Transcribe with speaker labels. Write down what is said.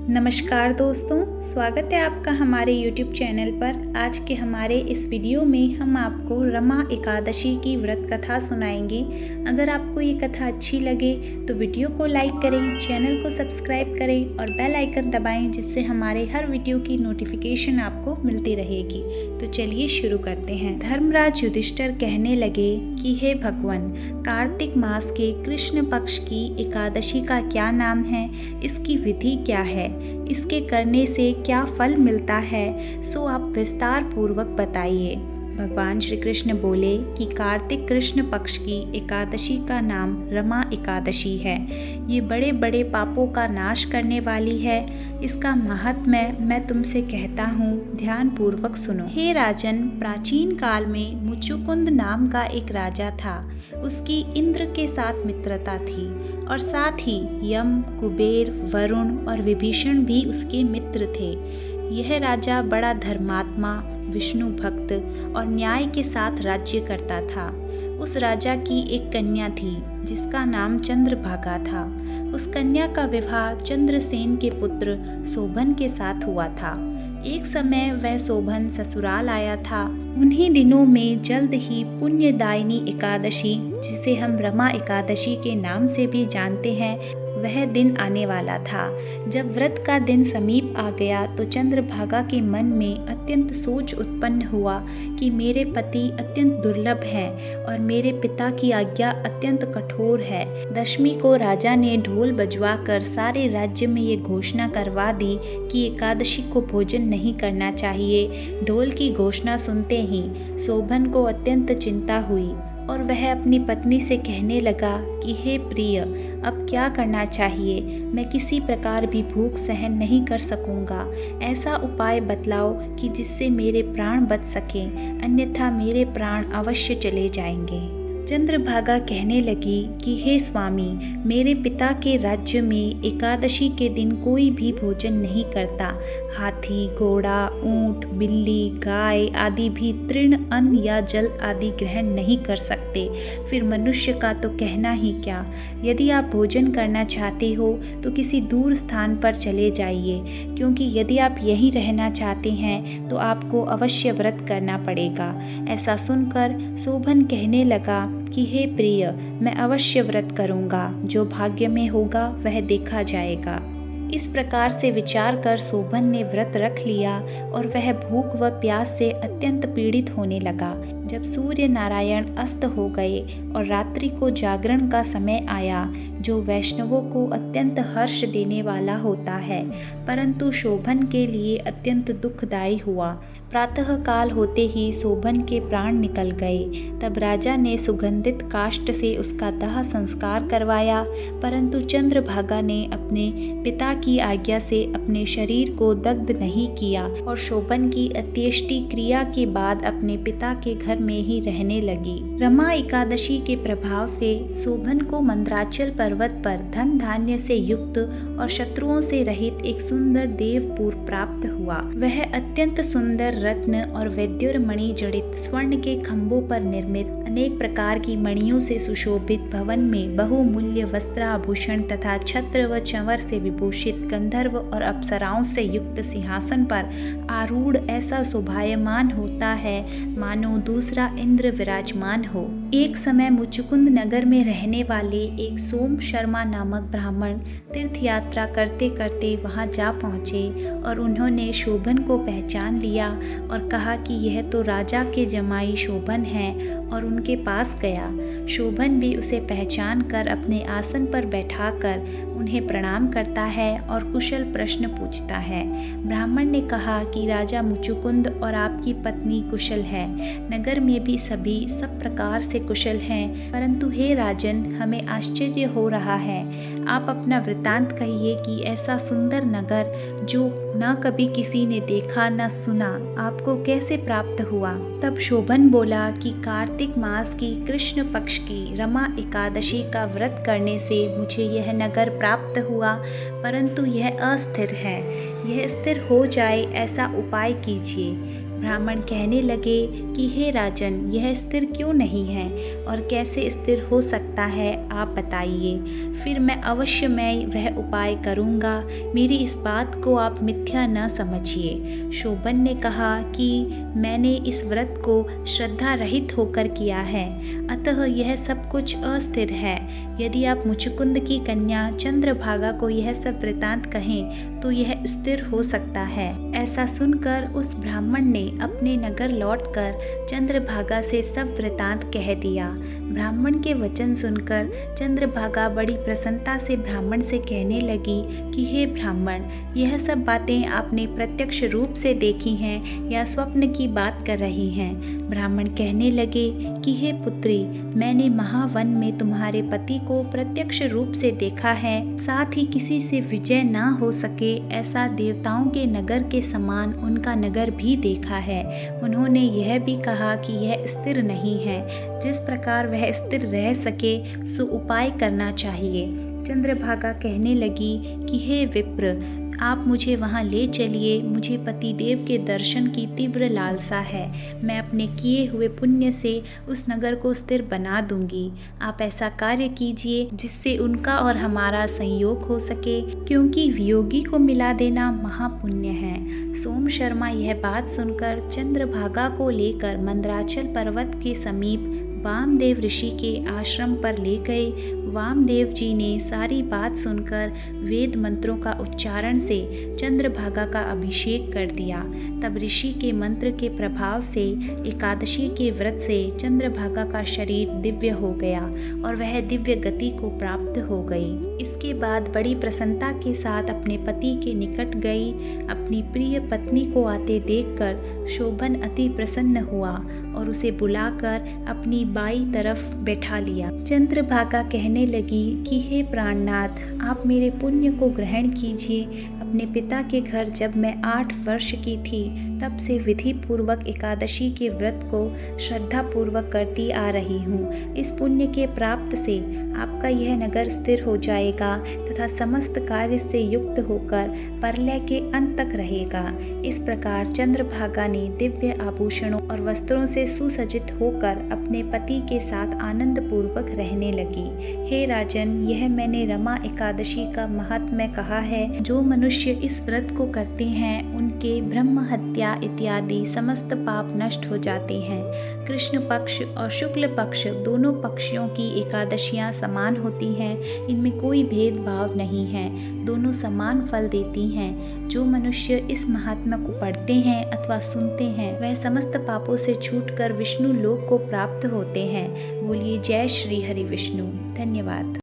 Speaker 1: नमस्कार दोस्तों, स्वागत है आपका हमारे YouTube चैनल पर। आज के हमारे इस वीडियो में हम आपको रमा एकादशी की व्रत कथा सुनाएंगे। अगर आपको ये कथा अच्छी लगे तो वीडियो को लाइक करें, चैनल को सब्सक्राइब करें और बेल आइकन दबाएं, जिससे हमारे हर वीडियो की नोटिफिकेशन आपको मिलती रहेगी। तो चलिए शुरू करते हैं। धर्मराज युधिष्ठिर कहने लगे कि हे भगवान, कार्तिक मास के कृष्ण पक्ष की एकादशी का क्या नाम है, इसकी विधि क्या है, इसके करने से क्या फल मिलता है, सो आप विस्तार पूर्वक बताइए। भगवान श्री कृष्ण बोले कि कार्तिक कृष्ण पक्ष की एकादशी का नाम रमा एकादशी है। ये बड़े बड़े पापों का नाश करने वाली है। इसका महात्म्य मैं तुमसे कहता हूँ, ध्यान पूर्वक सुनो। हे राजन, प्राचीन काल में मुचुकुंद नाम का एक राजा था। उसकी इंद्र के साथ मित्रता थी और साथ ही यम, कुबेर, वरुण और विभीषण भी उसके मित्र थे। यह राजा बड़ा धर्मात्मा, विष्णु भक्त और न्याय के साथ राज्य करता था। उस राजा की एक कन्या थी जिसका नाम चंद्रभागा था। उस कन्या का विवाह चंद्रसेन के पुत्र शोभन के साथ हुआ था। एक समय वह शोभन ससुराल आया था। उन्हीं दिनों में जल्द ही पुण्यदायिनी एकादशी, जिसे हम रमा एकादशी के नाम से भी जानते हैं, वह दिन आने वाला था। जब व्रत का दिन समीप आ गया तो चंद्रभागा के मन में अत्यंत सोच उत्पन्न हुआ कि मेरे पति अत्यंत दुर्लभ हैं और मेरे पिता की आज्ञा अत्यंत कठोर है। दशमी को राजा ने ढोल बजवा कर सारे राज्य में ये घोषणा करवा दी कि एकादशी को भोजन नहीं करना चाहिए। ढोल की घोषणा सुनते ही शोभन को अत्यंत चिंता हुई और वह अपनी पत्नी से कहने लगा कि हे प्रिय, अब क्या करना चाहिए? मैं किसी प्रकार भी भूख सहन नहीं कर सकूंगा। ऐसा उपाय बतलाओ कि जिससे मेरे प्राण बच सकें, अन्यथा मेरे प्राण अवश्य चले जाएंगे। चंद्रभागा कहने लगी कि हे स्वामी, मेरे पिता के राज्य में एकादशी के दिन कोई भी भोजन नहीं करता। हाथी, घोड़ा, ऊंट, बिल्ली, गाय आदि भी तृण, अन्न या जल आदि ग्रहण नहीं कर सकते। फिर मनुष्य का तो कहना ही क्या। यदि आप भोजन करना चाहते हो तो किसी दूर स्थान पर चले जाइए, क्योंकि यदि आप यहीं रहना चाहते हैं तो आपको अवश्य व्रत करना पड़ेगा। ऐसा सुनकर शोभन कहने लगा कि हे प्रिय, मैं अवश्य व्रत करूंगा। जो भाग्य में होगा वह देखा जाएगा। इस प्रकार से विचार कर शोभन ने व्रत रख लिया और वह भूख व प्यास से अत्यंत पीड़ित होने लगा। जब सूर्य नारायण अस्त हो गए और रात्रि को जागरण का समय आया, जो वैष्णवों को अत्यंत हर्ष देने वाला होता है, परंतु शोभन के लिए अत्यंत दुखदायी हुआ। प्रातः काल होते ही शोभन के प्राण निकल गए। तब राजा ने सुगंधित काष्ठ से उसका दाह संस्कार करवाया, परंतु चंद्रभागा ने अपने पिता की आज्ञा से अपने शरीर को दग्ध नहीं किया और शोभन की अंत्येष्टि क्रिया के बाद अपने पिता के घर में ही रहने लगी। रमा एकादशी के प्रभाव से शोभन को मंदराचल पर्वत पर धन धान्य से युक्त और शत्रुओं से रहित एक सुंदर देवपुर प्राप्त हुआ। वह अत्यंत सुंदर रत्न और वैद्युर मणि जड़ित स्वर्ण के खंभों पर निर्मित अनेक प्रकार की मणियों से सुशोभित भवन में बहुमूल्य वस्त्राभूषण तथा छत्र व चंवर से विभूषित गंधर्व और अप्सराओं से युक्त सिंहासन पर आरूढ़ ऐसा शोभायमान होता है मानो दूसरा इंद्र विराजमान हो। एक समय मुचुकुंद नगर में रहने वाले एक सोम शर्मा नामक ब्राह्मण तीर्थ यात्रा करते करते वहां जा पहुंचे और उन्होंने शोभन को पहचान लिया और कहा कि यह तो राजा के जमाई शोभन है, और उनके पास गया। शोभन भी उसे पहचान कर अपने आसन पर बैठाकर उन्हें प्रणाम करता है और कुशल प्रश्न पूछता है। ब्राह्मण ने कहा कि राजा मुचुकुंद और आपकी पत्नी कुशल है। नगर में भी सभी सब प्रकार से कुशल हैं, परंतु हे राजन, हमें आश्चर्य हो रहा है। आप अपना वृतांत कहिए कि ऐसा सुंदर नगर, जो न कभी किसी ने देखा न सुना, आपको कैसे प्राप्त हुआ? तब शोभन बोला कि कार्तिक मास की कृष्ण पक्ष की रमा एकादशी का व्रत करने से मुझे यह नगर प्राप्त हुआ, परंतु यह अस्थिर है। यह स्थिर हो जाए ऐसा उपाय कीजिए। ब्राह्मण कहने लगे कि हे राजन, यह स्थिर क्यों नहीं है और कैसे स्थिर हो सकता है, आप बताइए। फिर मैं अवश्य वह उपाय करूँगा, मेरी इस बात को आप मिथ्या न समझिए। शोभन ने कहा कि मैंने इस व्रत को श्रद्धा रहित होकर किया है, अतः यह सब कुछ अस्थिर है। यदि आप मुचुकुंद की कन्या चंद्रभागा को यह सब वृतांत कहें तो यह स्थिर हो सकता है। ऐसा सुनकर उस ब्राह्मण ने अपने नगर लौटकर चंद्रभागा से सब वृतांत कह दिया। ब्राह्मण के वचन सुनकर चंद्रभागा बड़ी प्रसन्नता से ब्राह्मण से कहने लगी कि हे ब्राह्मण, यह सब बातें आपने प्रत्यक्ष रूप से देखी हैं या स्वप्न की बात कर रही हैं। ब्राह्मण कहने लगे कि हे पुत्री, मैंने महावन में तुम्हारे पति को प्रत्यक्ष रूप से देखा है, साथ ही किसी से विजय न हो सके ऐसा देवताओं के नगर के समान उनका नगर भी देखा है। उन्होंने यह भी कहा कि यह स्थिर नहीं है, जिस प्रकार वह स्थिर रह सके सो उपाय करना चाहिए। चंद्रभागा कहने लगी कि हे विप्र, आप मुझे वहाँ ले चलिए, मुझे पतिदेव के दर्शन की तीव्र लालसा है। मैं अपने किए हुए पुण्य से उस नगर को स्थिर बना दूंगी। आप ऐसा कार्य कीजिए जिससे उनका और हमारा संयोग हो सके, क्योंकि वियोगी को मिला देना महापुण्य है। सोम शर्मा यह बात सुनकर चंद्रभागा को लेकर मंदराचल पर्वत के समीप वामदेव ऋषि के आश्रम पर ले गए। वामदेव जी ने सारी बात सुनकर वेद मंत्रों का उच्चारण से चंद्रभागा का अभिषेक कर दिया। तब ऋषि के मंत्र के प्रभाव से एकादशी के व्रत से चंद्रभागा का शरीर दिव्य हो गया और वह दिव्य गति को प्राप्त हो गई। इसके बाद बड़ी प्रसन्नता के साथ अपने पति के निकट गई। अपनी प्रिय पत्नी को आते देखकर शोभन अति प्रसन्न हुआ और उसे बुलाकर अपनी बाई तरफ बैठा लिया। चंद्रभागा कहने लगी कि हे प्राणनाथ, आप मेरे पुण्य को ग्रहण कीजिए। अपने पिता के घर जब मैं 8 वर्ष की थी तब से विधि पूर्वक एकादशी के व्रत को श्रद्धा पूर्वक करती आ रही हूँ। इस पुण्य के प्राप्त से आपका यह नगर स्थिर हो जाएगा तथा समस्त कार्य से युक्त होकर प्रलय के अंत तक रहेगा। इस प्रकार चंद्रभागा ने दिव्य आभूषणों और वस्त्रों से सुसज्जित होकर अपने पति के साथ आनंद पूर्वक रहने लगी। हे राजन, यह मैंने रमा एकादशी का महात्म्य कहा है। जो मनुष्य इस व्रत को करते हैं उनके ब्रह्म हत्या इत्यादि समस्त पाप नष्ट हो जाते हैं। कृष्ण पक्ष और शुक्ल पक्ष दोनों पक्षियों की एकादशियां समान होती हैं, इनमें कोई भेदभाव नहीं है, दोनों समान फल देती हैं। जो मनुष्य इस महात्म्य को पढ़ते हैं अथवा सुनते हैं वह समस्त पापों से छूटकर विष्णु लोक को प्राप्त होते हैं। बोलिए जय श्री हरि विष्णु। धन्यवाद।